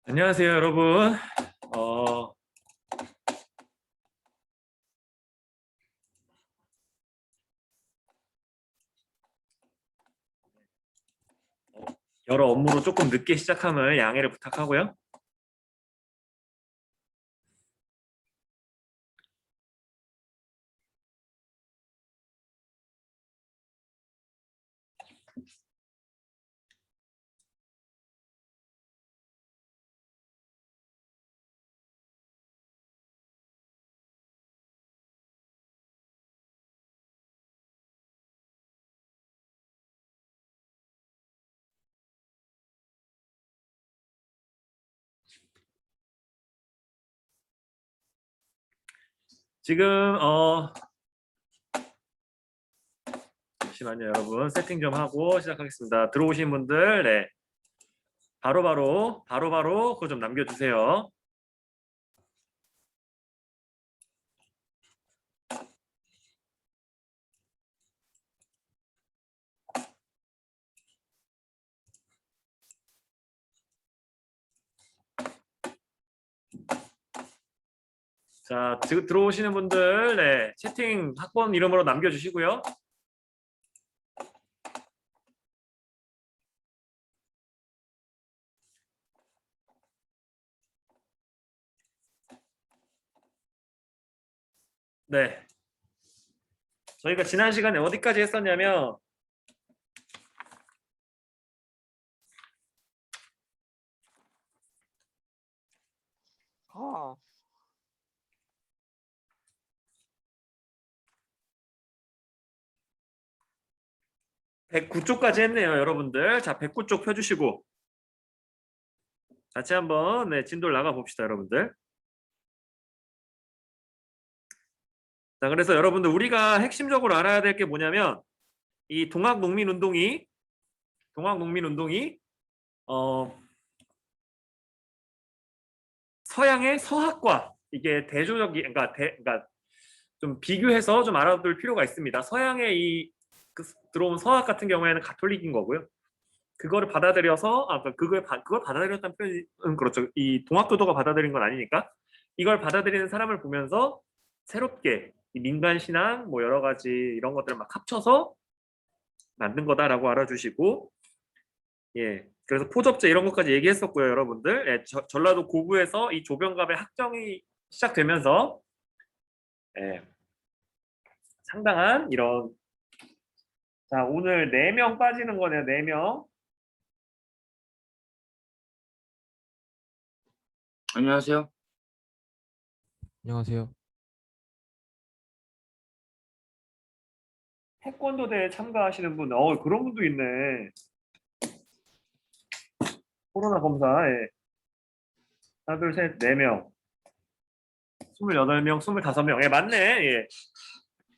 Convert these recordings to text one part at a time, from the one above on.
안녕하세요, 여러분. 어, 여러 업무로 조금 늦게 시작함을 양해를 부탁하고요. 지금 잠시만요, 여러분. 세팅 좀 하고 시작하겠습니다. 들어오신 분들, 네, 바로바로 그거 좀 남겨주세요. 자, 지금 들어오시는 분들, 네, 채팅 학번 이름으로 남겨주시고요. 네, 저희가 지난 시간에 어디까지 했었냐면, 아, 109쪽까지 했네요, 여러분들. 자, 109쪽 펴주시고 같이 한번 네, 진도를 나가 봅시다, 여러분들. 자, 그래서 여러분들 우리가 핵심적으로 알아야 될 게 뭐냐면 이 동학농민운동이 서양의 서학과 이게 대조적인 그러니까 좀 비교해서 좀 알아둘 필요가 있습니다. 서양의 들어온 서학 같은 경우에는 가톨릭인 거고요. 그거를 받아들여서 그걸 받아들였다는 표현은 그렇죠. 이 동학교도가 받아들인 건 아니니까 이걸 받아들이는 사람을 보면서 새롭게 이 민간 신앙 뭐 여러 가지 이런 것들을 막 합쳐서 만든 거다라고 알아주시고, 예. 그래서 포접제 이런 것까지 얘기했었고요, 여러분들. 예, 전라도 고구에서 이 조병갑의 학정이 시작되면서 예, 상당한 이런, 자, 오늘 4명 빠지는 거네요, 4명. 안녕하세요. 안녕하세요. 태권도 대회 참가하시는 분, 그런 분도 있네. 코로나 검사, 예. 하나, 둘, 셋, 4명. 28명, 25명. 예, 맞네. 예.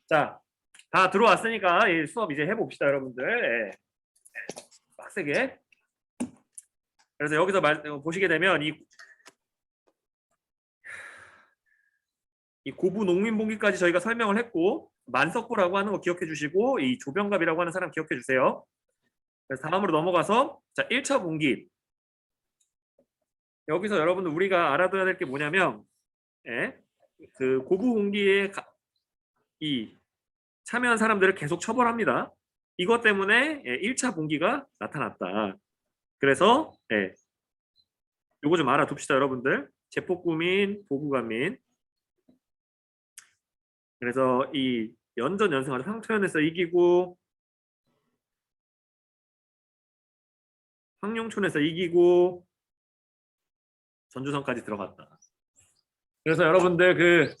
자, 다 들어왔으니까 이 수업 이제 해봅시다, 여러분들. 예. 빡세게. 그래서 여기서 보시게 되면 이 고부 농민봉기까지 저희가 설명을 했고, 만석구라고 하는 거 기억해 주시고, 이 조병갑이라고 하는 사람 기억해 주세요. 그래서 다음으로 넘어가서, 자, 1차 봉기. 여기서 여러분들 우리가 알아둬야 될 게 뭐냐면, 예, 그 고부 봉기에 이 참여한 사람들을 계속 처벌합니다. 이것 때문에 1차 봉기가 나타났다. 그래서 요거 좀 알아둡시다, 여러분들. 제폭구민, 보구간민. 그래서 이 연전 연승하자 상토현에서 이기고, 황룡촌에서 이기고, 전주성까지 들어갔다. 그래서 여러분들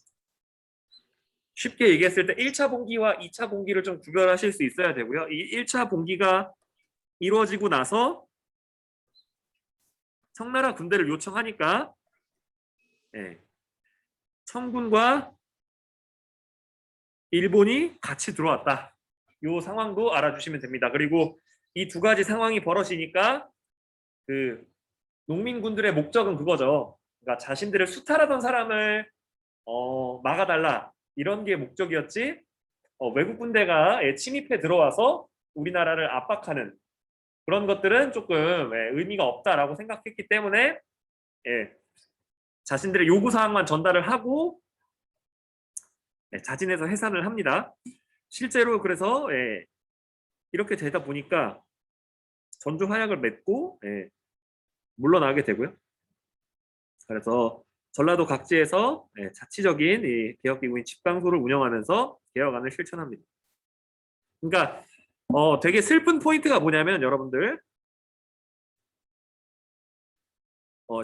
쉽게 얘기했을 때 1차 봉기와 2차 봉기를 좀 구별하실 수 있어야 되고요. 이 1차 봉기가 이루어지고 나서 청나라 군대를 요청하니까 청군과 일본이 같이 들어왔다. 이 상황도 알아주시면 됩니다. 그리고 이 두 가지 상황이 벌어지니까 그 농민군들의 목적은 그거죠. 그러니까 자신들을 수탈하던 사람을 막아달라, 이런 게 목적이었지, 외국 군대가 침입해 들어와서 우리나라를 압박하는 그런 것들은 조금 의미가 없다라고 생각했기 때문에 예, 자신들의 요구 사항만 전달을 하고 자진해서 해산을 합니다. 실제로 그래서 이렇게 되다 보니까 전주 화약을 맺고 물러나게 되고요. 그래서 전라도 각지에서 자치적인 이 개혁기구인 집강소를 운영하면서 개혁안을 실천합니다. 그러니까 되게 슬픈 포인트가 뭐냐면 여러분들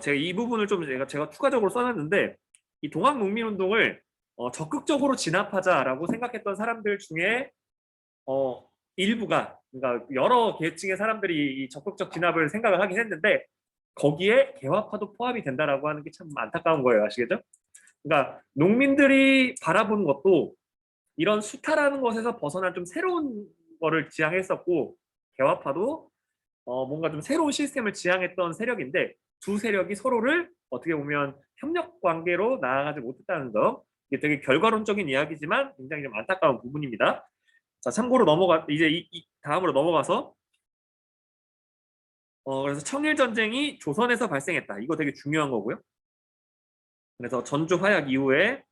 제가 이 부분을 좀 제가 추가적으로 써놨는데 이 동학농민운동을 적극적으로 진압하자라고 생각했던 사람들 중에 일부가 그러니까 여러 계층의 사람들이 이 적극적 진압을 생각을 하긴 했는데 거기에 개화파도 포함이 된다라고 하는 게 참 안타까운 거예요. 아시겠죠? 그러니까 농민들이 바라보는 것도 이런 수탈하는 것에서 벗어난 좀 새로운 거를 지향했었고 개화파도 뭔가 좀 새로운 시스템을 지향했던 세력인데 두 세력이 서로를 어떻게 보면 협력 관계로 나아가지 못했다는 점 이게 되게 결과론적인 이야기지만 굉장히 좀 안타까운 부분입니다. 자, 참고로 이제 다음으로 넘어가서 그래서 청일 전쟁이 조선에서 발생했다. 이거 되게 중요한 거고요. 그래서 전주 화약 이후에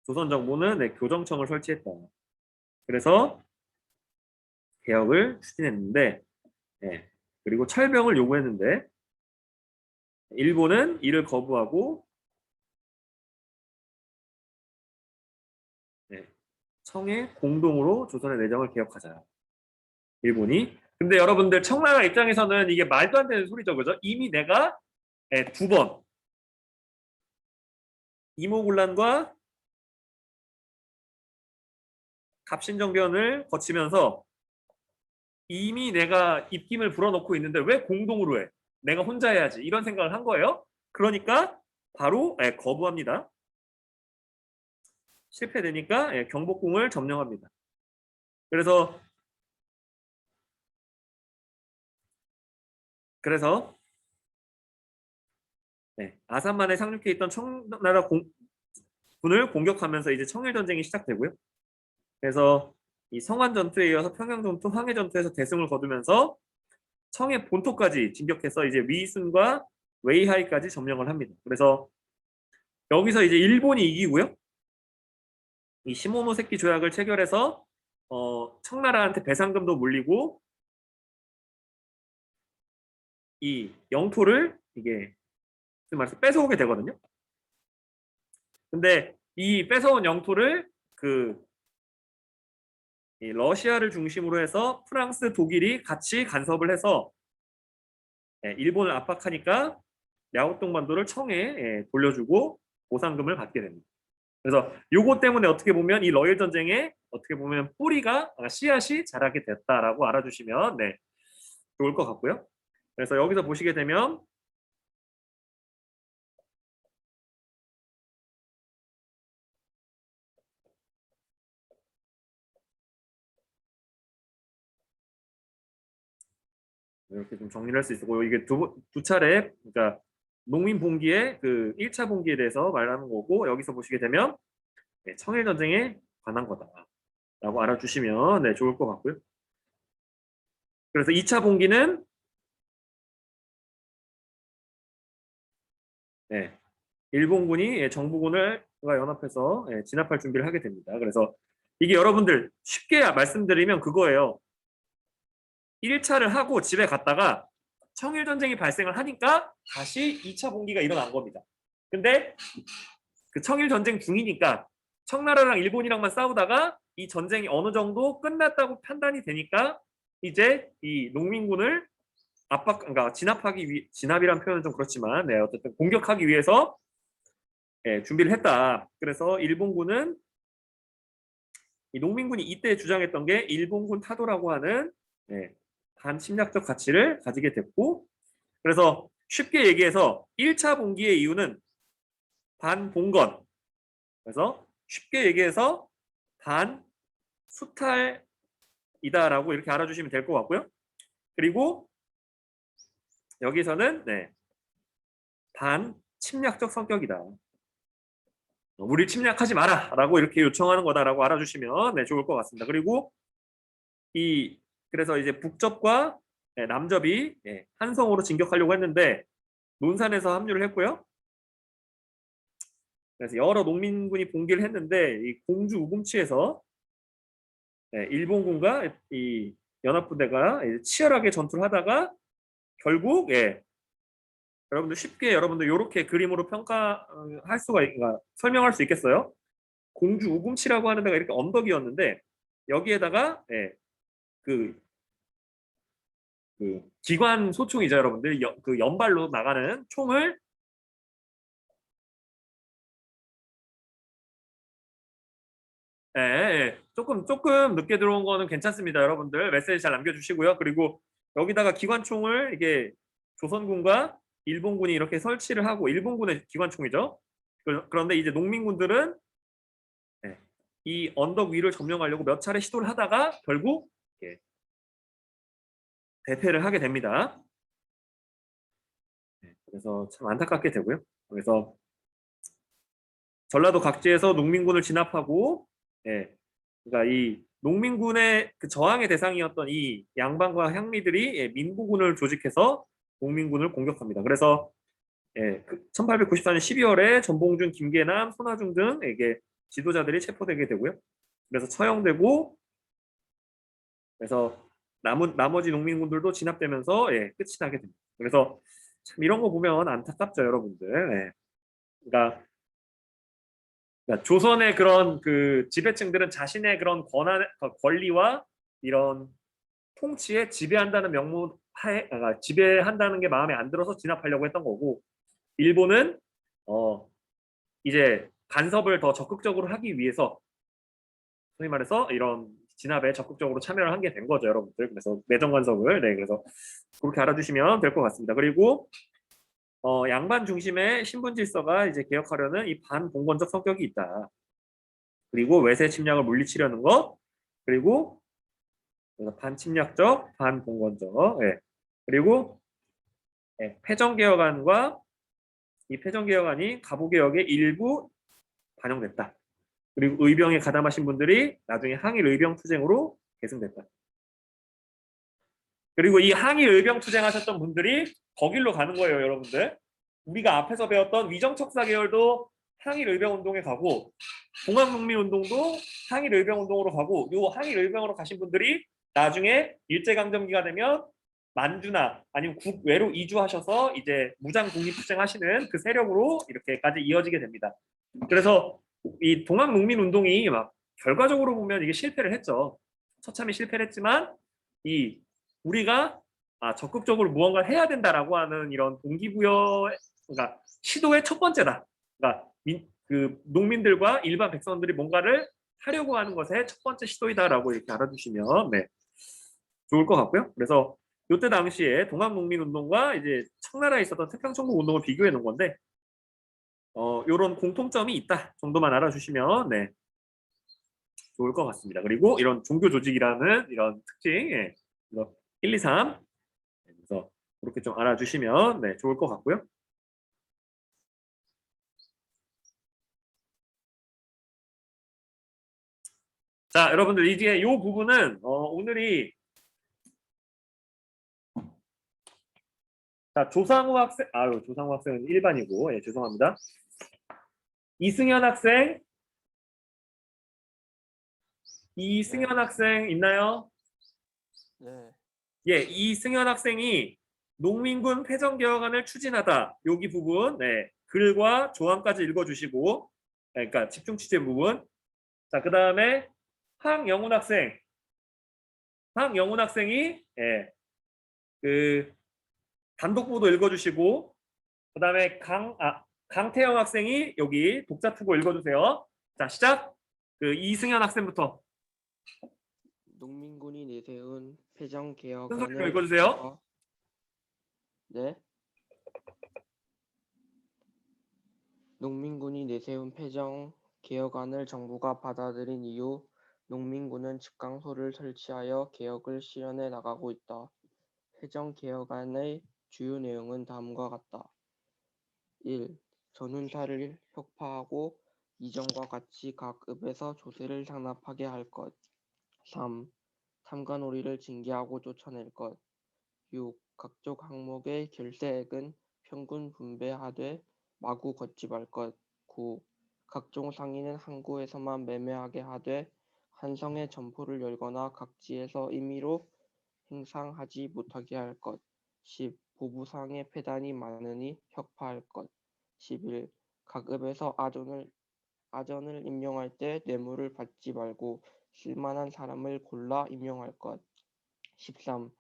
조선 정부는 교정청을 설치했다. 그래서 개혁을 추진했는데 그리고 철병을 요구했는데 일본은 이를 거부하고 청해 공동으로 조선의 내정을 개혁하자. 일본이. 근데 여러분들 청나라 입장에서는 이게 말도 안 되는 소리죠. 그죠? 이미 내가 두 번 이모군란과 갑신정변을 거치면서 이미 내가 입김을 불어넣고 있는데 왜 공동으로 해? 내가 혼자 해야지. 이런 생각을 한 거예요. 그러니까 바로 거부합니다. 실패되니까 경복궁을 점령합니다. 그래서 아산만에 상륙해 있던 청나라 군을 공격하면서 이제 청일전쟁이 시작되고요. 그래서 이 성안전투에 이어서 평양전투, 황해전투에서 대승을 거두면서 청해 본토까지 진격해서 이제 위순과 웨이하이까지 점령을 합니다. 그래서 여기서 이제 일본이 이기고요. 이 시모노세키 조약을 체결해서 청나라한테 배상금도 물리고 이 영토를 이게 말해서 뺏어오게 되거든요. 근데 이 뺏어온 영토를 이 러시아를 중심으로 해서 프랑스, 독일이 같이 간섭을 해서 일본을 압박하니까 랴오똥반도를 청에 돌려주고 보상금을 받게 됩니다. 그래서 요거 때문에 어떻게 보면 이 러일 전쟁에 어떻게 보면 뿌리가 씨앗이 자라게 됐다라고 알아주시면 좋을 것 같고요. 그래서 여기서 보시게 되면 이렇게 좀 정리를 할 수 있고 이게 두 차례 그러니까 농민 봉기의 그 1차 봉기에 대해서 말하는 거고 여기서 보시게 되면 청일 전쟁에 관한 거다라고 알아주시면 좋을 것 같고요. 그래서 2차 봉기는 일본군이 정부군과 연합해서 진압할 준비를 하게 됩니다. 그래서 이게 여러분들 쉽게 말씀드리면 그거예요. 1차를 하고 집에 갔다가 청일전쟁이 발생을 하니까 다시 2차 봉기가 일어난 겁니다. 근데 그 청일전쟁 중이니까 청나라랑 일본이랑만 싸우다가 이 전쟁이 어느 정도 끝났다고 판단이 되니까 이제 이 농민군을 그러니까 진압이란 표현은 좀 그렇지만 어쨌든 공격하기 위해서 준비를 했다. 그래서 일본군은 이 농민군이 이때 주장했던 게 일본군 타도라고 하는 반침략적 가치를 가지게 됐고 그래서 쉽게 얘기해서 1차 봉기의 이유는 반봉건 그래서 쉽게 얘기해서 반수탈이다라고 이렇게 알아주시면 될 것 같고요. 그리고 여기서는 반침략적 성격이다. 우리 침략하지 마라 라고 이렇게 요청하는 거다라고 알아주시면 좋을 것 같습니다. 그리고 그래서 이제 북접과 남접이 한성으로 진격하려고 했는데 논산에서 합류를 했고요. 그래서 여러 농민군이 봉기를 했는데 이 공주 우금치에서 일본군과 이 연합부대가 치열하게 전투를 하다가 결국 여러분들 쉽게 여러분들 이렇게 그림으로 평가할 수가 그러니까 설명할 수 있겠어요? 공주 우금치라고 하는 데가 이렇게 언덕이었는데 여기에다가 그, 그 기관 소총이죠 여러분들 그 연발로 나가는 총을 조금 늦게 들어온 거는 괜찮습니다 여러분들 메시지 잘 남겨주시고요. 그리고 여기다가 기관총을 이게 조선군과 일본군이 이렇게 설치를 하고 일본군의 기관총이죠. 그런데 이제 농민군들은 이 언덕 위를 점령하려고 몇 차례 시도를 하다가 결국 대패를 하게 됩니다. 그래서 참 안타깝게 되고요. 그래서 전라도 각지에서 농민군을 진압하고, 그러니까 이 농민군의 그 저항의 대상이었던 이 양반과 향리들이 민부군을 조직해서 농민군을 공격합니다. 그래서 1894년 12월에 전봉준, 김계남, 손아중 등에게 지도자들이 체포되게 되고요. 그래서 처형되고, 그래서 나머지 농민군들도 진압되면서 끝이 나게 됩니다. 그래서 참 이런 거 보면 안타깝죠, 여러분들. 그러니까 조선의 그런 그 지배층들은 자신의 그런 권리와 이런 통치에 지배한다는 명목 하에 지배한다는 게 마음에 안 들어서 진압하려고 했던 거고 일본은 이제 간섭을 더 적극적으로 하기 위해서 소위 말해서 이런 진압에 적극적으로 참여를 한 게 된 거죠, 여러분들. 그래서 내정 간섭을 그래서 그렇게 알아주시면 될 것 같습니다. 그리고 양반 중심의 신분 질서가 이제 개혁하려는 이 반봉건적 성격이 있다. 그리고 외세 침략을 물리치려는 것, 그리고 반침략적, 반봉건적, 그리고 패정개혁안과 이 패정개혁안이 가부개혁의 일부 반영됐다. 그리고 의병에 가담하신 분들이 나중에 항일 의병 투쟁으로 계승됐다. 그리고 이 항일 의병 투쟁하셨던 분들이 거길로 가는 거예요, 여러분들. 우리가 앞에서 배웠던 위정척사 계열도 항일 의병 운동에 가고 동학농민운동도 항일 의병 운동으로 가고 요 항일 의병으로 가신 분들이 나중에 일제강점기가 되면 만주나 아니면 국외로 이주하셔서 이제 무장 독립투쟁 하시는 그 세력으로 이렇게까지 이어지게 됩니다. 그래서 이 동학농민운동이 막 결과적으로 보면 이게 실패를 했죠. 처참히 실패를 했지만 이 우리가 적극적으로 무언가를 해야 된다라고 하는 이런 동기부여, 그러니까 시도의 첫 번째다. 그러니까 그 농민들과 일반 백성들이 뭔가를 하려고 하는 것의 첫 번째 시도이다라고 이렇게 알아주시면 좋을 것 같고요. 그래서 이때 당시에 동학농민운동과 이제 청나라에 있었던 태평천국 운동을 비교해 놓은 건데 이런 공통점이 있다 정도만 알아주시면 좋을 것 같습니다. 그리고 이런 종교 조직이라는 이런 특징, 1, 2, 3 그래서 그렇게 좀 알아주시면 좋을 것 같고요. 자, 여러분들 이제 이 부분은 오늘이 자 조상우 학생, 조상우 학생은 일반이고, 죄송합니다. 이승현 학생, 이승현 학생 있나요? 네. 이승현 학생이 농민군 패전개혁안을 추진하다 여기 부분, 글과 조항까지 읽어주시고, 그러니까 집중 취재 부분. 자, 그 다음에 황영훈 학생, 황영훈 학생이 그 단독 보도 읽어주시고, 그 다음에 강태영 학생이 여기 독자투고 읽어주세요. 자, 시작. 그 이승현 학생부터 농민군이 내세운 큰 소리로 패정개혁안을 읽어주세요. 네. 농민군이 내세운 패정개혁안을 정부가 받아들인 이후 농민군은 집강소를 설치하여 개혁을 실현해 나가고 있다. 패정개혁안의 주요 내용은 다음과 같다. 1. 전훈타를 혁파하고 이전과 같이 각 읍에서 조세를 상납하게 할 것. 3. 삼가놀이를 징계하고 쫓아낼 것. 6. 각종 항목의 결세액은 평균 분배하되 마구 걷지 말 것. 9. 각종 상인은 항구에서만 매매하게 하되 한성에 점포를 열거나 각지에서 임의로 행상하지 못하게 할 것. 10. 보부상의 폐단이 많으니 혁파할 것. 11. 각 읍에서 아전을 임명할 때 뇌물을 받지 말고 쓸만한 사람을 골라 임명할 것. 13.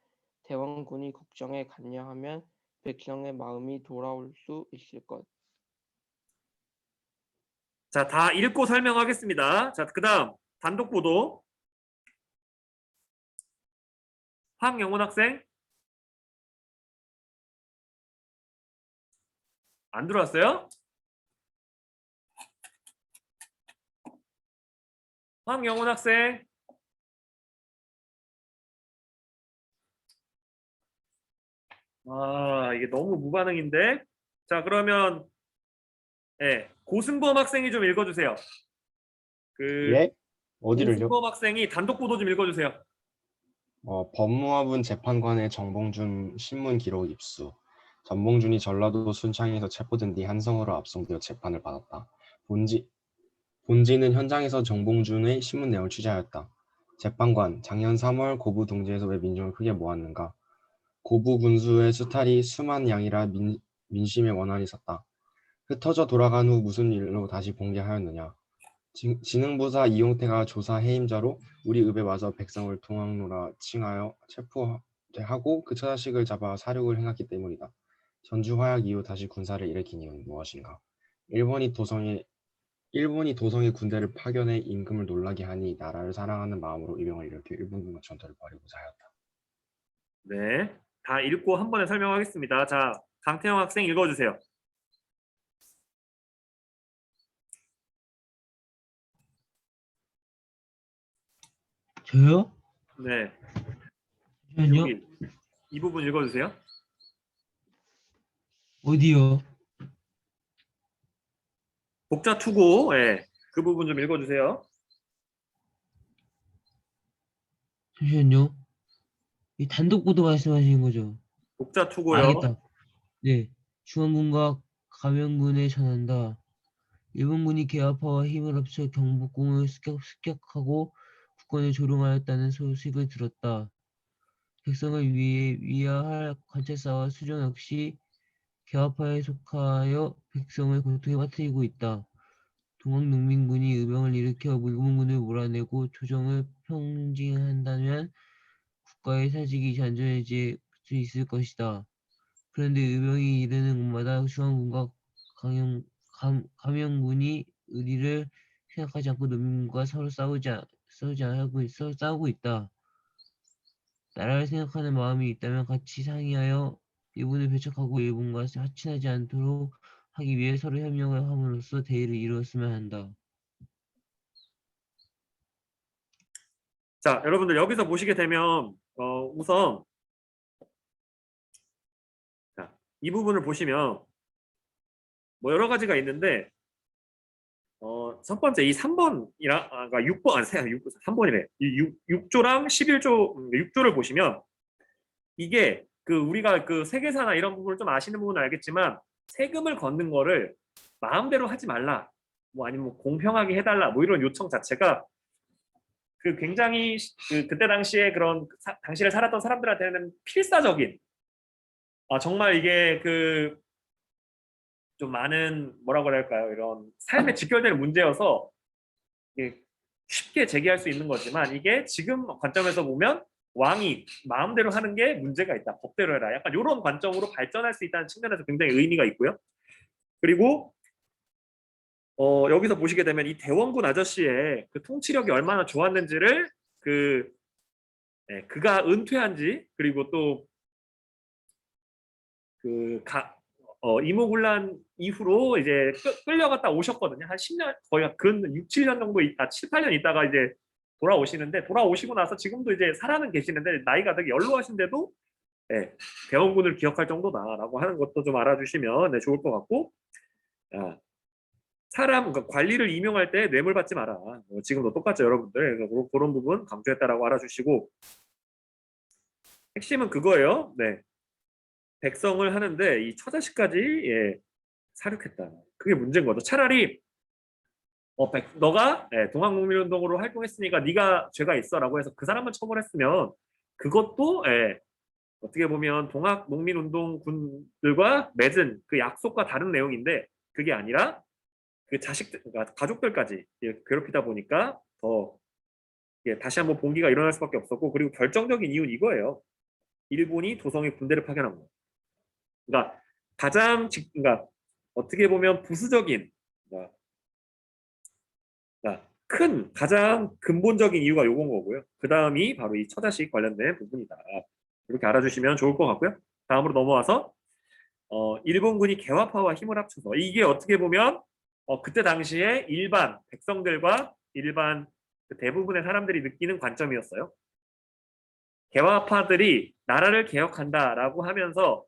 대원군이 국정에 관여하면 백성의 마음이 돌아올 수 있을 것. 자, 다 읽고 설명하겠습니다. 자, 그다음 단독 보도 황영훈 학생 안 들어왔어요? 황영훈 학생. 아, 이게 너무 무반응인데. 자, 그러면 고승범 학생이 좀 읽어주세요. 그 예? 어디를요? 고승범 학생이 단독 보도 좀 읽어주세요. 법무화분 재판관의 정봉준 신문 기록 입수. 정봉준이 전라도 순창에서 체포된 뒤 한성으로 압송되어 재판을 받았다. 본지는 현장에서 정봉준의 신문 내용을 취재하였다. 재판관, 작년 3월 고부 동지에서 왜 민중을 크게 모았는가? 고부 군수의 수탈이 수만 양이라 민심의 원한이 섰다. 흩어져 돌아간 후 무슨 일로 다시 봉개하였느냐? 지능부사 이용태가 조사 해임자로 우리 읍에 와서 백성을 동학로라 칭하여 체포하고 그 처자식을 잡아 사륙을 행했기 때문이다. 전주 화약 이후 다시 군사를 일으킨 이유는 무엇인가? 일본이 도성에 군대를 파견해 임금을 놀라게 하니 나라를 사랑하는 마음으로 이병을 일으켜 일본군과 전투를 벌이고자 하였다. 네, 다 읽고 한 번에 설명하겠습니다. 자, 강태영 학생 읽어주세요. 저요? 네, 잠시만요. 여기 이 부분 읽어주세요. 어디요? 복자 투고, 그 부분 좀 읽어주세요. 잠시만요. 이 단독 보도 말씀하시는 거죠? 복자 투고요. 알겠다. 네. 중앙군과 감영군에 전한다. 일본군이 개화파와 힘을 합쳐 경복궁을 습격하고 국권을 조롱하였다는 소식을 들었다. 백성을 위하할 관찰사와 수정 역시 개화파에 속하여 백성을 고통에 빠뜨리고 있다. 동학농민군이 의병을 일으켜 일본군을 몰아내고 조정을 평징한다면 국가의 사직이 잔존해질 수 있을 것이다. 그런데 의병이 이르는 곳마다 중앙군과 감영군이 의리를 생각하지 않고 농민과 서로 싸우고 있다. 나라를 생각하는 마음이 있다면 같이 상의하여 일본을 배척하고 일본과 하친하지 않도록 하기 위해 서로 협력을 함으로써 대의를 이루었으면 한다. 자, 여러분들 여기서 보시게 되면 우선 자, 이 부분을 보시면 뭐 여러 가지가 있는데 첫 번째 이 3번이랑 그러니까 6번 아니 3번이래. 이 6조랑 11조 6조를 보시면 이게 그 우리가 그 세계사나 이런 부분을 좀 아시는 부분은 알겠지만 세금을 걷는 거를 마음대로 하지 말라. 뭐 아니면 뭐 공평하게 해달라. 뭐 이런 요청 자체가 그 굉장히 그때 당시에 그런 당시를 살았던 사람들한테는 필사적인 정말 이게 그 좀 많은 뭐라고 해야 할까요? 이런 삶에 직결되는 문제여서 이게 쉽게 제기할 수 있는 거지만 이게 지금 관점에서 보면 왕이 마음대로 하는 게 문제가 있다. 법대로 해라. 약간 이런 관점으로 발전할 수 있다는 측면에서 굉장히 의미가 있고요. 그리고 여기서 보시게 되면 이 대원군 아저씨의 그 통치력이 얼마나 좋았는지를 그가 은퇴한 지 그리고 또 이모군란 이후로 이제 끌려갔다 오셨거든요. 한 10년 거의 근 6, 7년 정도 7, 8년 있다가 이제 돌아오시는데 돌아오시고 나서 지금도 이제 살아는 계시는데 나이가 되게 연로하신데도 대원군을 기억할 정도다라고 하는 것도 좀 알아주시면 좋을 것 같고 그러니까 관리를 임용할 때 뇌물 받지 마라. 지금도 똑같죠, 여러분들. 그래서 그런 부분 강조했다라고 알아주시고 핵심은 그거예요. 네. 백성을 하는데 이 처자식까지 예, 사륙했다. 그게 문제인 거죠. 차라리 너가 동학농민운동으로 활동했으니까 네가 죄가 있어라고 해서 그 사람만 처벌했으면 그것도 어떻게 보면 동학농민운동군들과 맺은 그 약속과 다른 내용인데 그게 아니라 그 자식들, 그러니까 가족들까지 괴롭히다 보니까 더 다시 한번 봉기가 일어날 수밖에 없었고 그리고 결정적인 이유는 이거예요. 일본이 도성에 군대를 파견한 거예요. 그러니까 그러니까 어떻게 보면 부수적인 그러니까 큰 가장 근본적인 이유가 요건 거고요. 그 다음이 바로 이 처자식 관련된 부분이다. 이렇게 알아주시면 좋을 것 같고요. 다음으로 넘어와서 일본군이 개화파와 힘을 합쳐서 이게 어떻게 보면 그때 당시에 일반 백성들과 일반 그 대부분의 사람들이 느끼는 관점이었어요. 개화파들이 나라를 개혁한다라고 하면서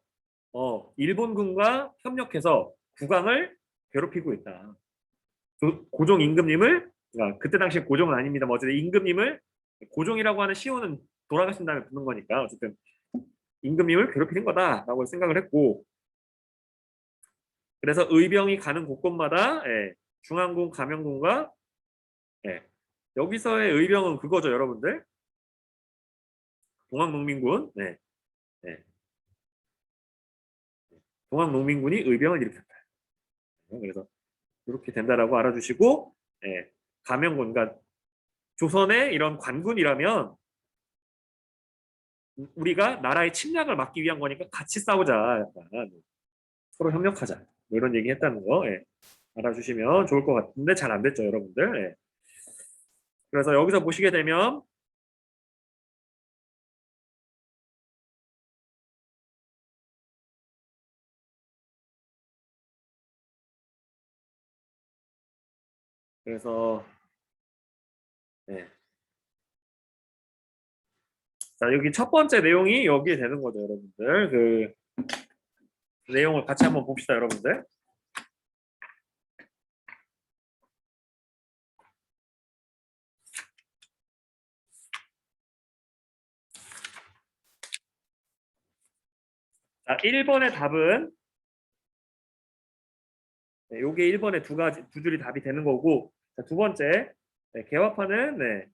일본군과 협력해서 국왕을 괴롭히고 있다. 고종 임금님을 그때 당시에 고종은 아닙니다. 어쨌든 임금님을 고종이라고 하는 시호는 돌아가신 다음에 붙는 거니까 어쨌든 임금님을 괴롭히는 거다라고 생각을 했고 그래서 의병이 가는 곳곳마다 중앙군, 감영군과 여기서의 의병은 그거죠, 여러분들. 동학농민군, 네. 동학농민군이 의병을 일으켰다. 그래서 이렇게 된다라고 알아주시고, 감영군, 그러니까 조선의 이런 관군이라면 우리가 나라의 침략을 막기 위한 거니까 같이 싸우자, 약간 서로 협력하자, 뭐 이런 얘기 했다는 거 알아주시면 좋을 것 같은데 잘 안 됐죠, 여러분들. 그래서 여기서 보시게 되면 그래서 네. 자, 여기 첫 번째 내용이 여기에 되는 거죠, 여러분들. 그 내용을 같이 한번 봅시다, 여러분들. 자, 1번의 답은 요게 1번의 두 줄이 답이 되는 거고, 자, 두 번째 개화파는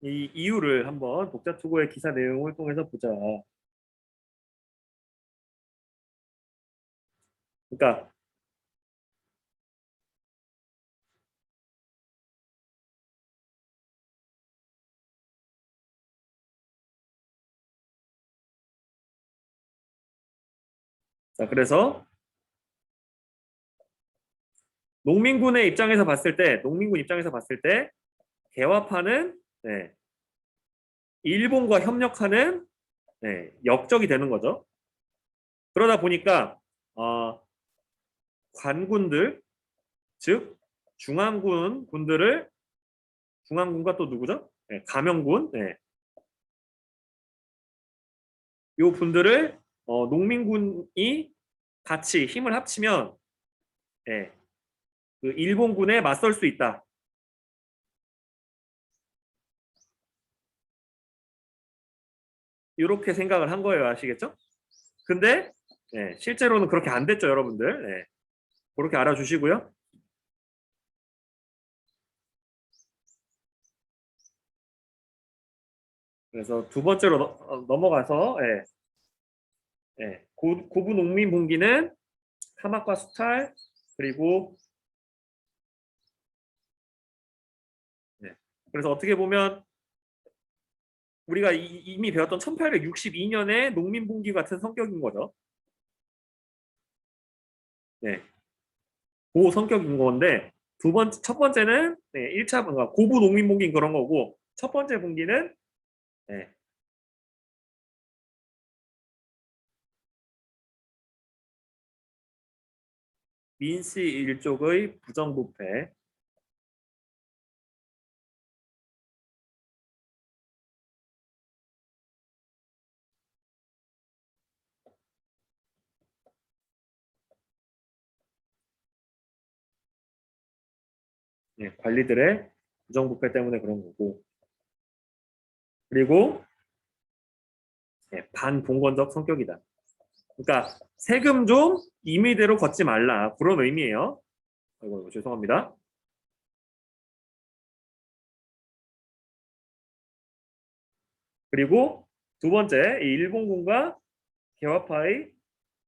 이 이유를 한번 독자투고의 기사 내용을 통해서 보자. 그러니까 자, 그래서 농민군 입장에서 봤을 때 개화파는 일본과 협력하는 역적이 되는 거죠. 그러다 보니까 관군들, 즉 중앙군과 또 누구죠? 감영군, 요 분들을 농민군이 같이 힘을 합치면 그 일본군에 맞설 수 있다. 이렇게 생각을 한 거예요, 아시겠죠? 근데 실제로는 그렇게 안 됐죠, 여러분들. 그렇게 알아주시고요. 그래서 두 번째로 넘어가서 고부 농민 봉기는 사막과 수탈 그리고 그래서 어떻게 보면 우리가 이미 배웠던 1862년의 농민 봉기 같은 성격인 거죠. 그 성격인 건데 첫 번째는 1차 뭔가 고부 농민 봉기인 그런 거고 첫 번째 봉기는 민씨 일족의 부정부패 관리들의 부정부패 때문에 그런 거고. 그리고 반봉건적 성격이다. 그러니까 세금 좀 임의대로 걷지 말라. 그런 의미예요. 아이고, 죄송합니다. 그리고 두 번째, 이 일본군과 개화파의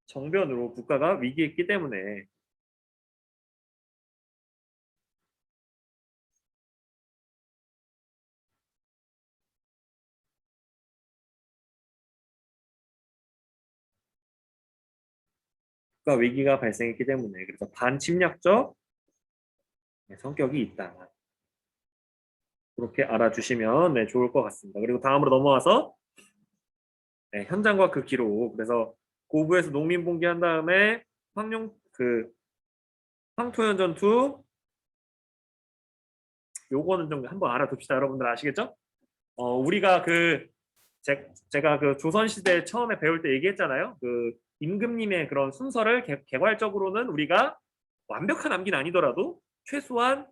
정변으로 국가가 위기에 있기 때문에 국가 위기가 발생했기 때문에 그래서 반침략적 성격이 있다. 그렇게 알아주시면 좋을 것 같습니다. 그리고 다음으로 넘어와서 현장과 그 기록. 그래서 고부에서 농민 봉기한 다음에 황토현 전투 요거는 좀 한번 알아둡시다. 여러분들 아시겠죠? 우리가 제가 그 조선시대 처음에 배울 때 얘기했잖아요. 그 임금님의 그런 순서를 개괄적으로는 우리가 완벽한 암기는 아니더라도 최소한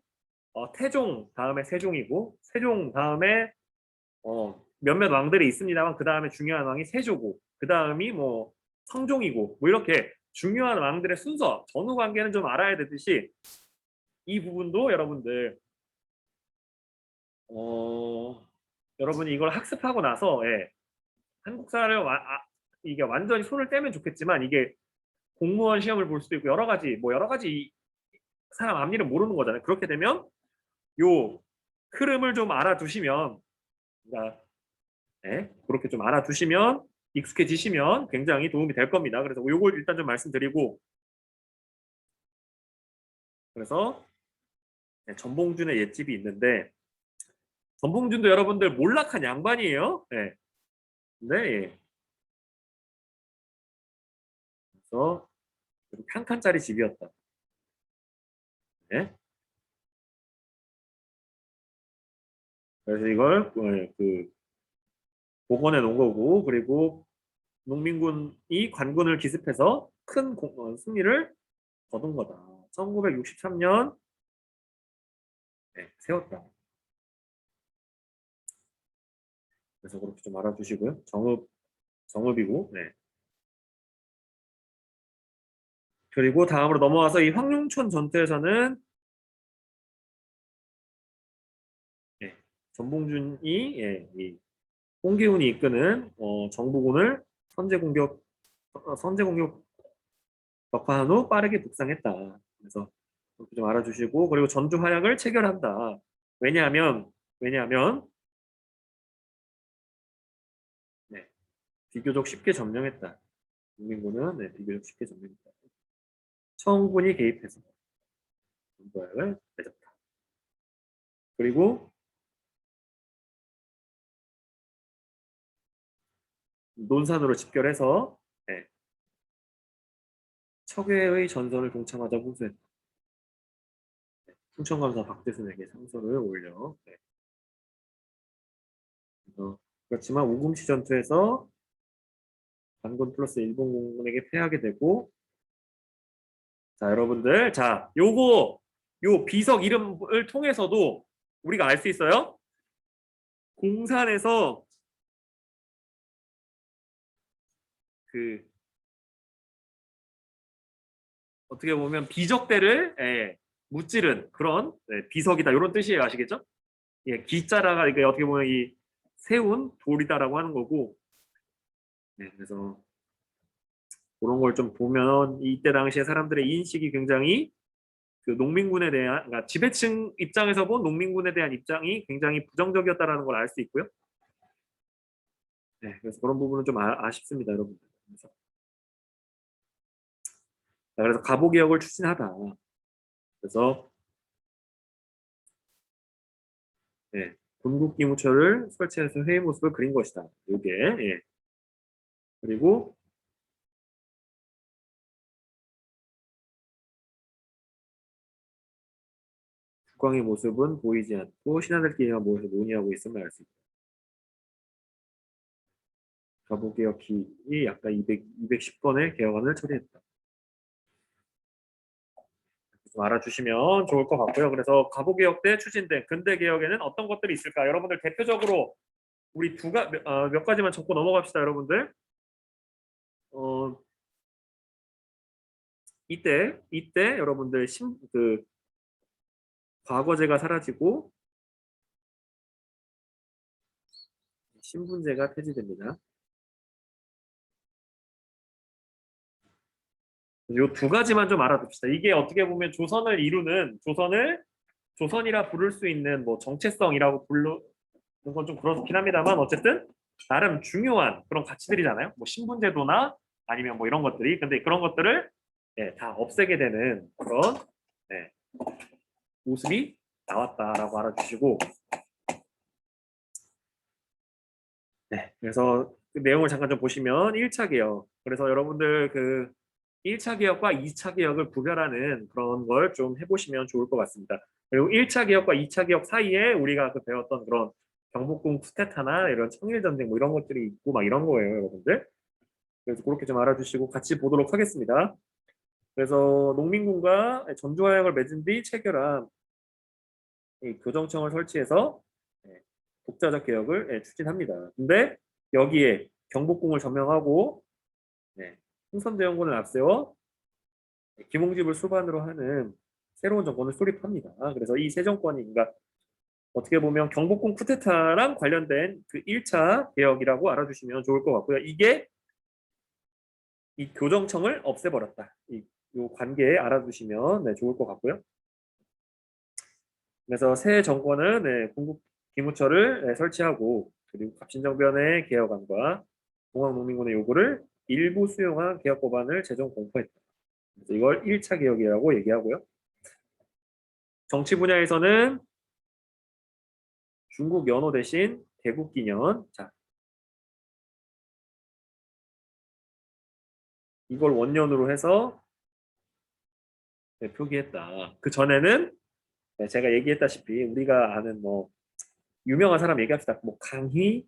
태종 다음에 세종이고 세종 다음에 몇몇 왕들이 있습니다만 그 다음에 중요한 왕이 세조고 그 다음이 뭐 성종이고 뭐 이렇게 중요한 왕들의 순서 전후 관계는 좀 알아야 되듯이 이 부분도 여러분들 여러분이 이걸 학습하고 나서 한국사를 이게 완전히 손을 떼면 좋겠지만 이게 공무원 시험을 볼 수도 있고 여러 가지 사람 앞일은 모르는 거잖아요. 그렇게 되면 요 흐름을 좀 알아두시면 그러니까 그렇게 좀 알아두시면 익숙해지시면 굉장히 도움이 될 겁니다. 그래서 요걸 일단 좀 말씀드리고 그래서 전봉준의 옛집이 있는데 전봉준도 여러분들 몰락한 양반이에요. 네. 그래서 한 칸짜리 집이었다. 네. 그래서 이걸 복원해 놓은 거고 그리고 농민군이 관군을 기습해서 큰 승리를 거둔 거다. 1963년 세웠다. 그래서 그렇게 좀 알아두시고요. 정읍이고. 그리고 다음으로 넘어와서 이 황룡촌 전투에서는 전봉준이 이 홍계훈이 이끄는 정부군을 선제 공격 격파한 후 빠르게 북상했다. 그래서 그렇게 좀 알아주시고 그리고 전주 활약을 체결한다. 왜냐하면 비교적 쉽게 점령했다. 국민군은 비교적 쉽게 점령했다. 청군이 개입해서 전주 활약을 맺었다. 그리고 논산으로 집결해서 척외의 전선을 동참하자 호소했다. 충청감사 박대순에게 상소를 올려. 그렇지만 우금시 전투에서 관군 플러스 일본 공군에게 패하게 되고 자 여러분들 요 비석 이름을 통해서도 우리가 알 수 있어요. 공산에서 어떻게 보면 비적대를 무찌른 그런 비석이다 이런 뜻이에요. 아시겠죠? 기자라가 이게 어떻게 보면 이 세운 돌이다라고 하는 거고 그래서 그런 걸 좀 보면 이때 당시에 사람들의 인식이 굉장히 그 농민군에 대한 그러니까 지배층 입장에서 본 농민군에 대한 입장이 굉장히 부정적이었다라는 걸 알 수 있고요. 그래서 그런 부분은 좀 아쉽습니다, 여러분들. 그래서 가보개혁을 추진하다. 그래서 군국기무처를 설치해서 회의 모습을 그린 것이다. 이게 그리고 국왕의 모습은 보이지 않고 신하들끼리만 모여서 논의하고 있음을 알 수 있다. 가보개혁이 약간 210건의 개혁안을 처리했다. 좀 알아주시면 좋을 것 같고요. 그래서 과거개혁 때 추진된 근대개혁에는 어떤 것들이 있을까? 여러분들 대표적으로 우리 몇 가지만 적고 넘어갑시다, 여러분들. 이때 여러분들 과거제가 사라지고 신분제가 폐지됩니다. 요 두 가지만 좀 알아둡시다. 이게 어떻게 보면 조선이라 부를 수 있는 뭐 정체성이라고 부르는 건 좀 그렇긴 합니다만 어쨌든 나름 중요한 그런 가치들이잖아요. 뭐 신분제도나 아니면 뭐 이런 것들이. 근데 그런 것들을 다 없애게 되는 그런 모습이 나왔다라고 알아주시고, 그래서 그 내용을 잠깐 좀 보시면 1차 개혁. 그래서 여러분들 그 1차 개혁과 2차 개혁을 구별하는 그런 걸 좀 해보시면 좋을 것 같습니다. 그리고 1차 개혁과 2차 개혁 사이에 우리가 그 배웠던 그런 경복궁 쿠데타나 이런 청일전쟁 뭐 이런 것들이 있고 막 이런 거예요, 여러분들. 그래서 그렇게 좀 알아주시고 같이 보도록 하겠습니다. 그래서 농민군과 전주화약을 맺은 뒤 체결한 이 교정청을 설치해서 독자적 개혁을 추진합니다. 근데 여기에 경복궁을 점령하고 흥선대원군을 앞세워 김홍집을 수반으로 하는 새로운 정권을 수립합니다. 그래서 이 새 정권이 그러니까 어떻게 보면 경복궁 쿠데타랑 관련된 그 1차 개혁이라고 알아주시면 좋을 것 같고요. 이게 이 교정청을 없애버렸다. 이 관계에 알아두시면 좋을 것 같고요. 그래서 새 정권은 군국 기무처를 설치하고 그리고 갑신정변의 개혁안과 공항농민군의 요구를 일부 수용한 개혁 법안을 제정 공포했다. 그래서 이걸 1차 개혁이라고 얘기하고요. 정치 분야에서는 중국 연호 대신 대국 기년. 자, 이걸 원년으로 해서 표기했다. 그 전에는 제가 얘기했다시피 우리가 아는 뭐 유명한 사람 얘기합시다. 뭐 강희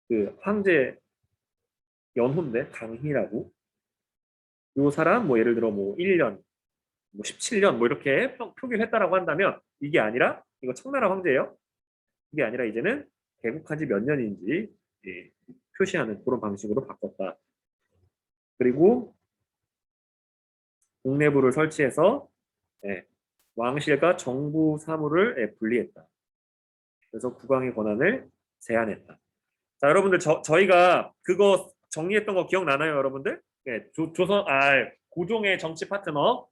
그 황제 연호인데 강희라고 요 사람 뭐 예를 들어 뭐 1년 뭐 17년 뭐 이렇게 표기를 했다라고 한다면 이게 아니라 이거 청나라 황제예요. 이게 아니라 이제는 개국한 지 몇 년인지 표시하는 그런 방식으로 바꿨다. 그리고 국내부를 설치해서 왕실과 정부 사무를 분리했다. 그래서 국왕의 권한을 제한했다. 자, 여러분들 저희가 그거 정리했던 거 기억나나요, 여러분들? 고종의 정치 파트너.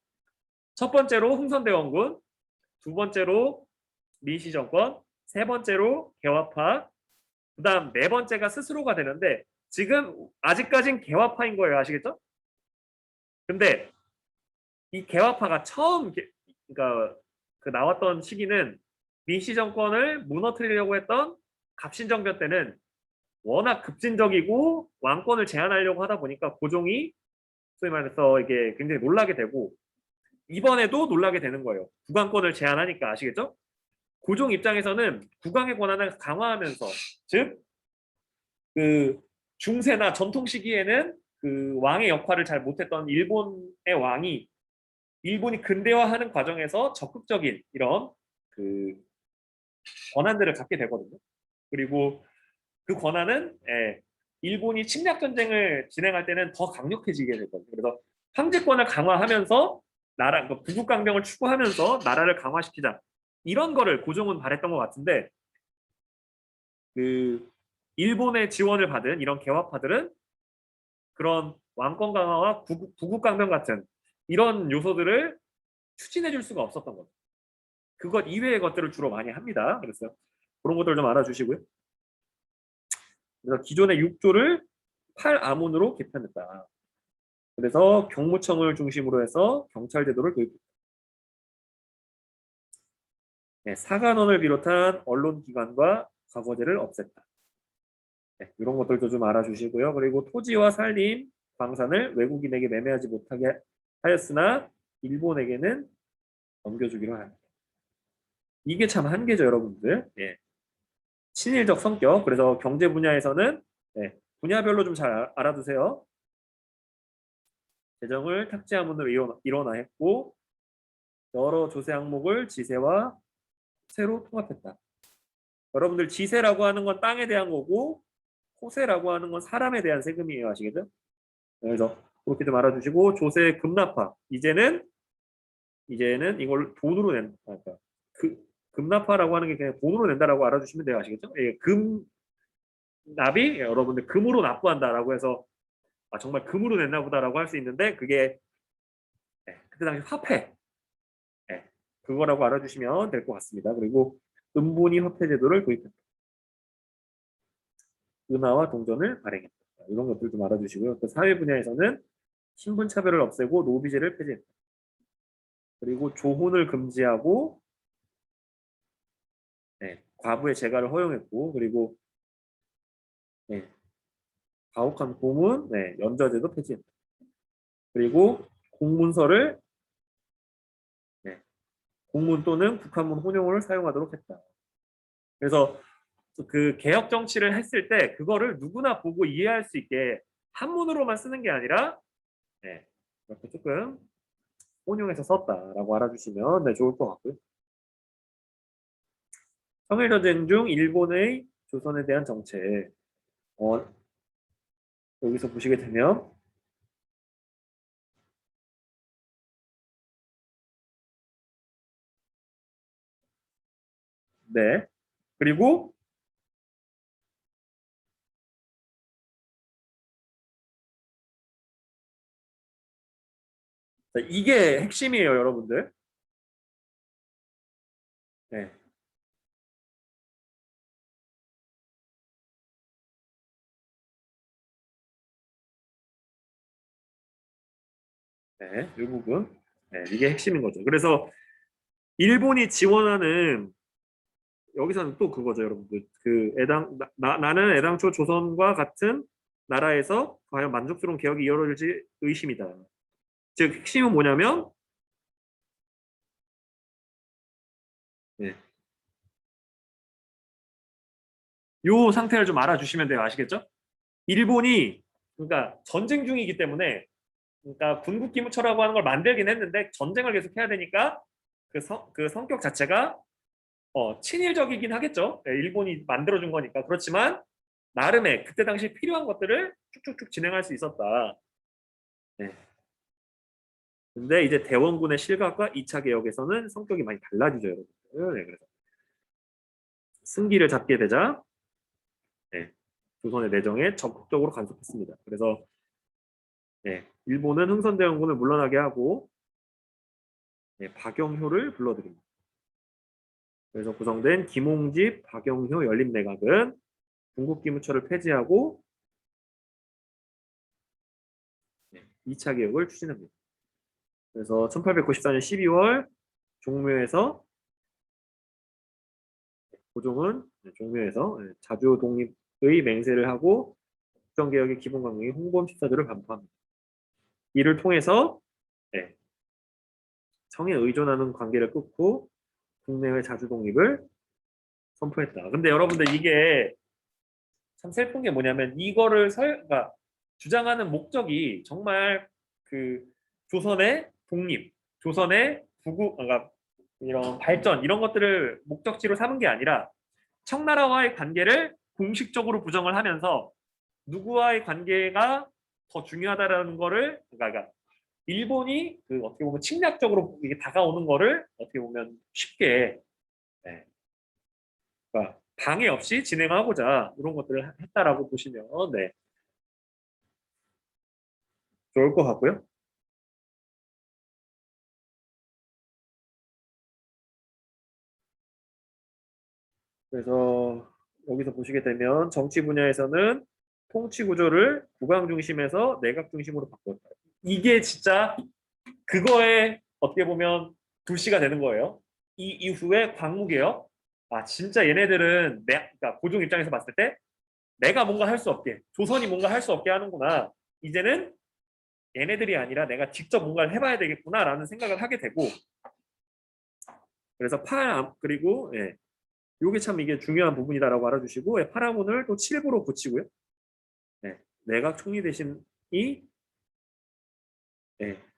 첫 번째로 흥선대원군, 두 번째로 민시정권, 세 번째로 개화파, 그다음 네 번째가 스스로가 되는데 지금 아직까진 개화파인 거예요, 아시겠죠? 근데 이 개화파가 그러니까 그 나왔던 시기는 민씨 정권을 무너뜨리려고 했던 갑신정변 때는 워낙 급진적이고 왕권을 제한하려고 하다 보니까 고종이 소위 말해서 이게 굉장히 놀라게 되고 이번에도 놀라게 되는 거예요. 국왕권을 제한하니까 아시겠죠? 고종 입장에서는 국왕의 권한을 강화하면서 즉 그 중세나 전통 시기에는 그 왕의 역할을 잘 못했던 일본의 왕이 일본이 근대화하는 과정에서 적극적인 이런 그 권한들을 갖게 되거든요. 그리고 그 권한은 일본이 침략 전쟁을 진행할 때는 더 강력해지게 되거든요. 그래서 황제권을 강화하면서 그 부국 강병을 추구하면서 나라를 강화시키자 이런 거를 고종은 바랬던 것 같은데 그 일본의 지원을 받은 이런 개화파들은 그런 왕권 강화와 부국 강병 같은 이런 요소들을 추진해 줄 수가 없었던 거죠. 그것 이외의 것들을 주로 많이 합니다. 그래서 그런 것들 좀 알아주시고요. 그래서 기존의 6조를 8아문으로 개편했다. 그래서 경무청을 중심으로 해서 경찰제도를 도입했다. 사관원을 비롯한 언론기관과 과거제를 없앴다. 이런 것들도 좀 알아주시고요. 그리고 토지와 산림, 광산을 외국인에게 매매하지 못하게 하였으나 일본에게는 넘겨주기로 합니다. 이게 참 한계죠, 여러분들. 친일적 성격. 그래서 경제 분야에서는 분야별로 좀 잘 알아두세요. 재정을 탁지하문으로 일원화했고 여러 조세 항목을 지세와 호세로 통합했다. 여러분들 지세라고 하는 건 땅에 대한 거고 호세라고 하는 건 사람에 대한 세금이에요. 아시겠죠? 그래서 그렇게 좀 알아주시고 조세 급납화 이제는 이걸 돈으로 낸다. 그러니까 급납화라고 하는 게 그냥 돈으로 낸다라고 알아주시면 돼요. 아시겠죠? 예, 금납이 여러분들 금으로 납부한다라고 해서 정말 금으로 냈나 보다라고 할 수 있는데 그게 그때 당시 화폐 그거라고 알아주시면 될 것 같습니다. 그리고 은본위 화폐 제도를 도입했다. 은화와 동전을 발행했다. 이런 것들 좀 알아주시고요. 또 사회 분야에서는 신분 차별을 없애고 노비제를 폐지했다. 그리고 조혼을 금지하고 과부의 재가를 허용했고 그리고 가혹한 고문, 연좌제도 폐지했다. 그리고 공문서를 공문 또는 국한문 혼용을 사용하도록 했다. 그래서 그 개혁 정치를 했을 때 그거를 누구나 보고 이해할 수 있게 한문으로만 쓰는 게 아니라 이렇게 조금 혼용해서 썼다라고 알아주시면 좋을 것 같고요. 청일전쟁 중 일본의 조선에 대한 정책 여기서 보시게 되면 그리고 이게 핵심이에요, 여러분들. 이 부분. 이게 핵심인 거죠. 그래서 일본이 지원하는 여기서는 또 그거죠, 여러분들. 나는 애당초 조선과 같은 나라에서 과연 만족스러운 개혁이 이루어질지 의심이다. 즉 핵심은 뭐냐면 요 상태를 좀 알아주시면 돼요. 아시겠죠? 일본이 그러니까 전쟁 중이기 때문에 그러니까 군국기무처라고 하는 걸 만들긴 했는데 전쟁을 계속 해야 되니까 그 성격 자체가 친일적이긴 하겠죠. 일본이 만들어준 거니까. 그렇지만 나름의 그때 당시 필요한 것들을 쭉쭉쭉 진행할 수 있었다. 근데 이제 대원군의 실각과 2차 개혁에서는 성격이 많이 달라지죠, 여러분들. 그래서 승기를 잡게 되자 조선의 내정에 적극적으로 간섭했습니다. 그래서 일본은 흥선대원군을 물러나게 하고 박영효를 불러들입니다. 그래서 구성된 김홍집, 박영효 연립내각은 군국기무처를 폐지하고 2차 개혁을 추진합니다. 그래서 1894년 12월 종묘에서 고종은 종묘에서 자주 독립의 맹세를 하고 국정개혁의 기본 강령인 홍범 14조를 반포합니다. 이를 통해서 청에 의존하는 관계를 끊고 국내의 자주 독립을 선포했다. 근데 여러분들 이게 참 슬픈 게 뭐냐면 이거를 그러니까 주장하는 목적이 정말 그 조선의 독립, 조선의 그러니까 이런 발전 이런 것들을 목적지로 삼은 게 아니라 청나라와의 관계를 공식적으로 부정을 하면서 누구와의 관계가 더 중요하다라는 거를 그러니까 일본이 어떻게 보면 침략적으로 이게 다가오는 거를 어떻게 보면 쉽게 그러니까 방해 없이 진행하고자 이런 것들을 했다라고 보시면 좋을 것 같고요. 그래서 여기서 보시게 되면 정치 분야에서는 통치 구조를 국왕 중심에서 내각 중심으로 바꿨다. 이게 진짜 그거에 어떻게 보면 불씨가 되는 거예요. 이 이후에 광무개혁. 진짜 얘네들은 그러니까 고종 입장에서 봤을 때 내가 뭔가 할 수 없게 조선이 뭔가 할 수 없게 하는구나. 이제는 얘네들이 아니라 내가 직접 뭔가를 해봐야 되겠구나라는 생각을 하게 되고 그래서 그리고 요게 참 이게 중요한 부분이다라고 알아주시고 파라곤을 또 7부로 고치고요. 내각 총리 대신이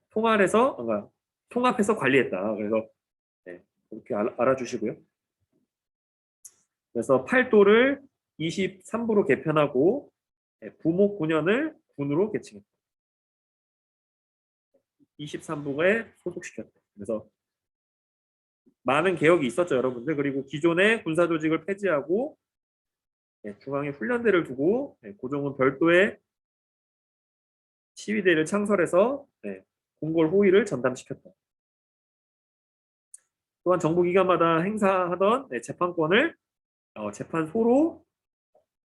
통할해서 통합해서 관리했다. 그래서 네, 이렇게 알아주시고요. 그래서 팔도를 23부로 개편하고 부목 9년을 군으로 개칭했다. 23부에 소속시켰다. 그래서 많은 개혁이 있었죠, 여러분들. 그리고 기존의 군사 조직을 폐지하고 중앙에 훈련대를 두고 고종은 별도의 시위대를 창설해서 궁궐 호위를 전담시켰다. 또한 정부기관마다 행사하던 재판권을 재판소로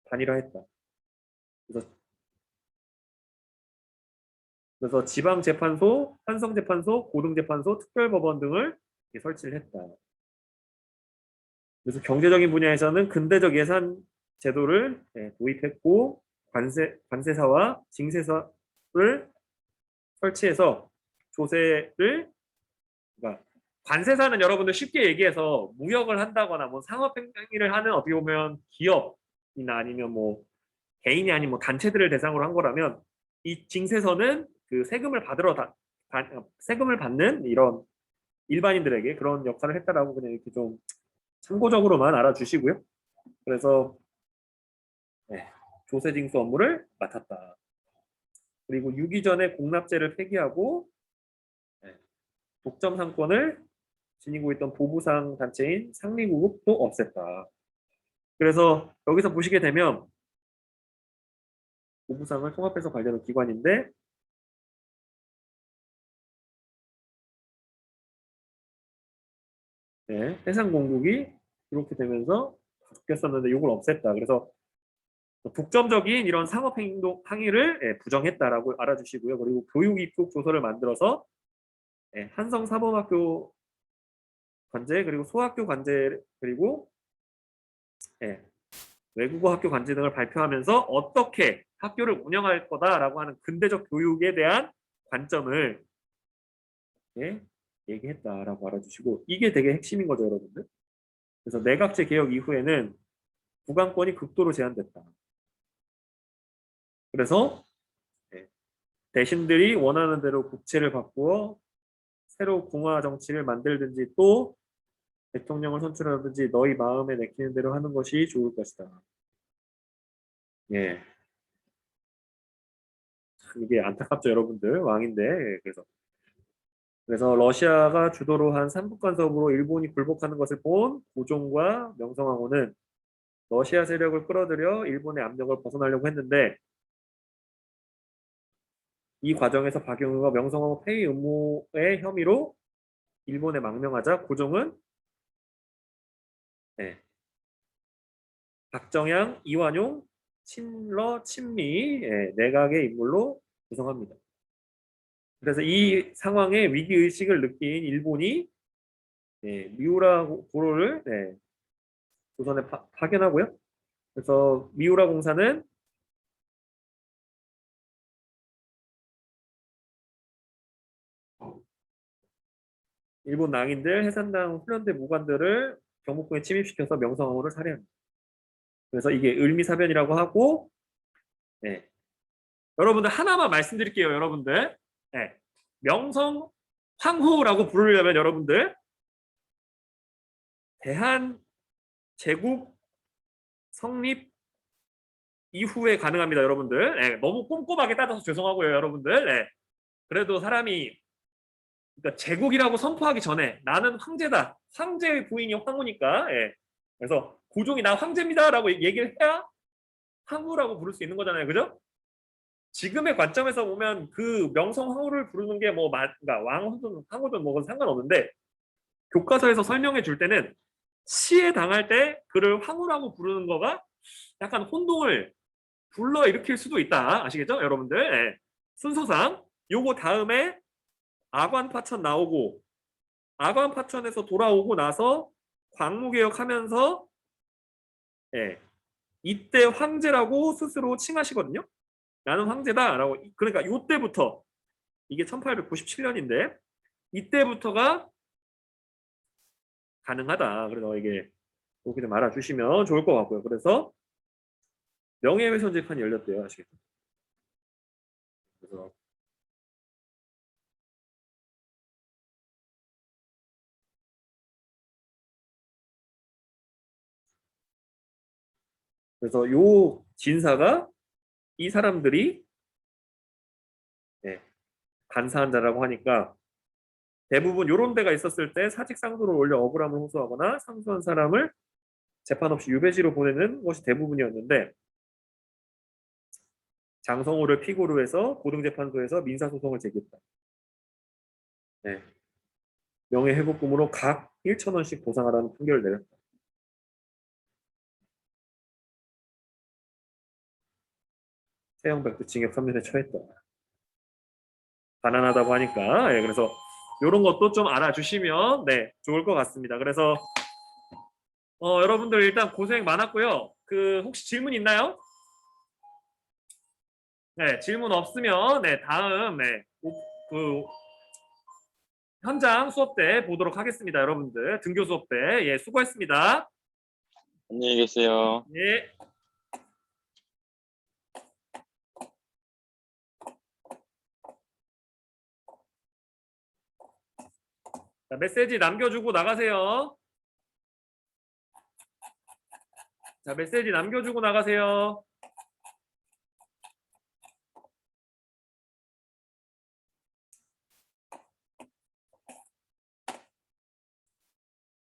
단일화했다. 그래서 지방재판소, 환성재판소, 고등재판소, 특별법원 등을 설치를 했다. 그래서 경제적인 분야에서는 근대적 예산 제도를 도입했고 관세사와 징세사를 설치해서 조세를 그러니까 관세사는 여러분들 쉽게 얘기해서 무역을 한다거나 뭐 상업 행위를 하는 어떻게 보면 기업이나 아니면 뭐 개인이 아닌 뭐 단체들을 대상으로 한 거라면 이 징세서는 그 세금을 세금을 받는 이런 일반인들에게 그런 역할을 했다라고 그냥 이렇게 좀 참고적으로만 알아주시고요. 그래서 조세 징수 업무를 맡았다. 그리고 유기 전에 공납제를 폐기하고 독점 상권을 지니고 있던 보부상 단체인 상리구급도 없앴다. 그래서 여기서 보시게 되면 보부상을 통합해서 관리하는 기관인데 해상공국이 이렇게 되면서 바뀌었었는데 이걸 없앴다. 그래서 독점적인 이런 상업행동 항의를 부정했다라고 알아주시고요. 그리고 교육 입국 조서를 만들어서 한성사범학교 관제 그리고 소학교 관제 그리고 외국어 학교 관제 등을 발표하면서 어떻게 학교를 운영할 거다라고 하는 근대적 교육에 대한 관점을 얘기했다라고 알아주시고 이게 되게 핵심인 거죠, 여러분들. 그래서 내각제 개혁 이후에는 부강권이 극도로 제한됐다. 그래서 대신들이 원하는 대로 국채를 바꾸어 새로 공화 정치를 만들든지 또 대통령을 선출하든지 너희 마음에 내키는 대로 하는 것이 좋을 것이다. 예. 이게 안타깝죠, 여러분들. 왕인데. 그래서 러시아가 주도로 한 삼국간섭으로 일본이 굴복하는 것을 본 고종과 명성황후는 러시아 세력을 끌어들여 일본의 압력을 벗어나려고 했는데 이 과정에서 박용우가 명성황후 폐위 음모의 혐의로 일본에 망명하자 고종은 박정양, 이완용, 친러, 친미 내각의 인물로 구성합니다. 그래서 이 상황에 위기의식을 느낀 일본이 미우라 고로를 조선에 파견하고요. 그래서 미우라 공사는 일본 낭인들, 해산당 훈련대 무관들을 경복궁에 침입시켜서 명성황후를 살해합니다. 그래서 이게 을미사변이라고 하고 여러분들 하나만 말씀드릴게요. 여러분들 명성황후라고 부르려면 여러분들 대한 제국 성립 이후에 가능합니다. 여러분들 너무 꼼꼼하게 따져서 죄송하고요. 여러분들 그래도 사람이 그러니까 제국이라고 선포하기 전에 나는 황제다. 황제의 부인이 황후니까 그래서 고종이 나 황제입니다라고 얘기를 해야 황후라고 부를 수 있는 거잖아요. 그죠? 지금의 관점에서 보면 그 명성황후를 부르는 게 뭐 그러니까 왕후든 황후든 뭐건 상관없는데 교과서에서 설명해 줄 때는 시해 당할 때 그를 황후라고 부르는 거가 약간 혼동을 불러 일으킬 수도 있다. 아시겠죠? 여러분들 순서상 요거 다음에 아관파천 나오고 아관파천에서 돌아오고 나서 광무개혁하면서 이때 황제라고 스스로 칭하시거든요. 나는 황제다라고. 그러니까 이때부터 이게 1897년인데 이때부터가 가능하다. 그래서 이게 이렇게 좀 알아주시면 좋을 것 같고요. 그래서 명예훼손 재판이 열렸대요. 아시겠죠? 그래서 그래서 요 진사가 이 사람들이 네, 간사한 자라고 하니까 대부분 요런 데가 있었을 때 사직상소를 올려 억울함을 호소하거나 상소한 사람을 재판 없이 유배지로 보내는 것이 대부분이었는데 장성호를 피고로 해서 고등재판소에서 민사소송을 제기했다. 네. 명예회복금으로 각 1,000원씩 보상하라는 판결을 내렸다. 최영백도 징역 3년에 처했다. 가난하다고 하니까 예, 그래서 이런 것도 좀 알아주시면 네 좋을 것 같습니다. 그래서 여러분들 일단 고생 많았고요. 그 혹시 질문 있나요? 네 질문 없으면 네 다음 그 현장 수업 때 보도록 하겠습니다. 여러분들 등교 수업 때 예 수고했습니다. 안녕히 계세요. 예. 자, 메시지 남겨주고 나가세요. 자, 메시지 남겨주고 나가세요.